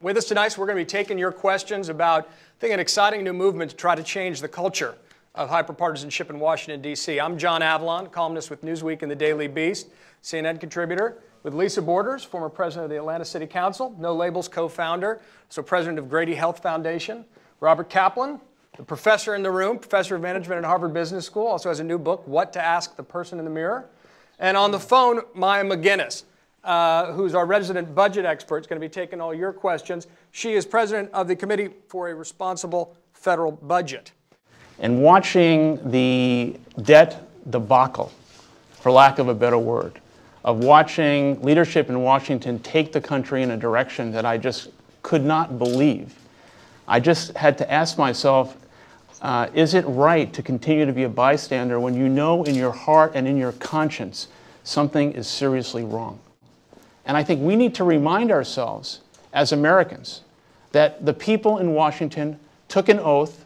With us tonight, so we're going to be taking your questions about, I think, an exciting new movement to try to change the culture of hyper-partisanship in Washington, D.C. I'm John Avlon, columnist with Newsweek and the Daily Beast, CNN contributor, with Lisa Borders, former president of the Atlanta City Council, No Labels co-founder, so president of Grady Health Foundation, Robert Kaplan, the professor in the room, professor of management at Harvard Business School, also has a new book, What to Ask the Person in the Mirror. And on the phone, Maya MacGuineas, who's our resident budget expert, is going to be taking all your questions. She is president of the Committee for a Responsible Federal Budget. And watching the debt debacle, for lack of a better word, of watching leadership in Washington take the country in a direction that I just could not believe, I just had to ask myself, is it right to continue to be a bystander when you know in your heart and in your conscience something is seriously wrong? And I think we need to remind ourselves as Americans that the people in Washington took an oath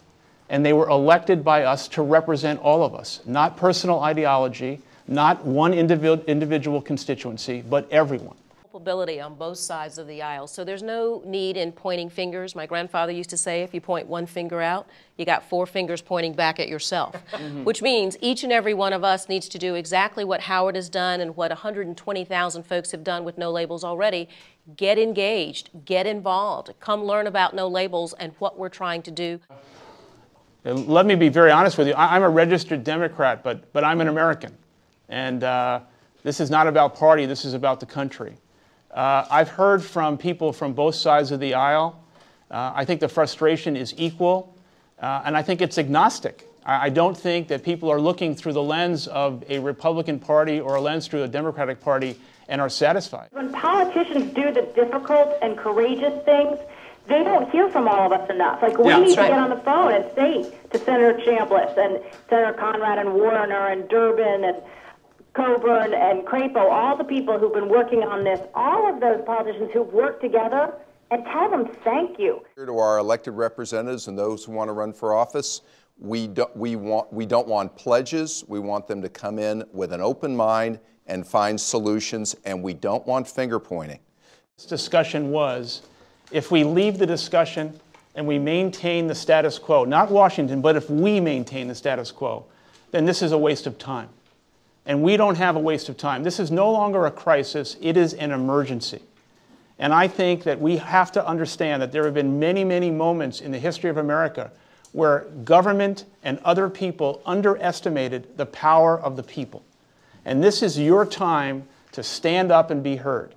and they were elected by us to represent all of us, not personal ideology, not one individual constituency, but everyone. Culpability on both sides of the aisle. So there's no need in pointing fingers. My grandfather used to say, if you point one finger out, you got four fingers pointing back at yourself, which means each and every one of us needs to do exactly what Howard has done and what 120,000 folks have done with No Labels already. Get engaged, get involved, come learn about No Labels and what we're trying to do. Let me be very honest with you. I'm a registered Democrat, but I'm an American. And this is not about party, this is about the country. I've heard from people from both sides of the aisle. I think the frustration is equal, and I think it's agnostic. I don't think that people are looking through the lens of a Republican Party or a lens through a Democratic Party and are satisfied. When politicians do the difficult and courageous things, they don't hear from all of us enough. Like, we need to get on the phone and say to Senator Chambliss and Senator Conrad and Warner and Durbin and Coburn and Crapo, all the people who've been working on this, all of those politicians who've worked together, and tell them thank you. To our elected representatives and those who want to run for office, we don't want pledges. We want them to come in with an open mind and find solutions, and we don't want finger pointing. This discussion was, if we leave the discussion and we maintain the status quo, not Washington, but if we maintain the status quo, then this is a waste of time. And we don't have a waste of time. This is no longer a crisis, it is an emergency. And I think that we have to understand that there have been many, many moments in the history of America where government and other people underestimated the power of the people. And this is your time to stand up and be heard.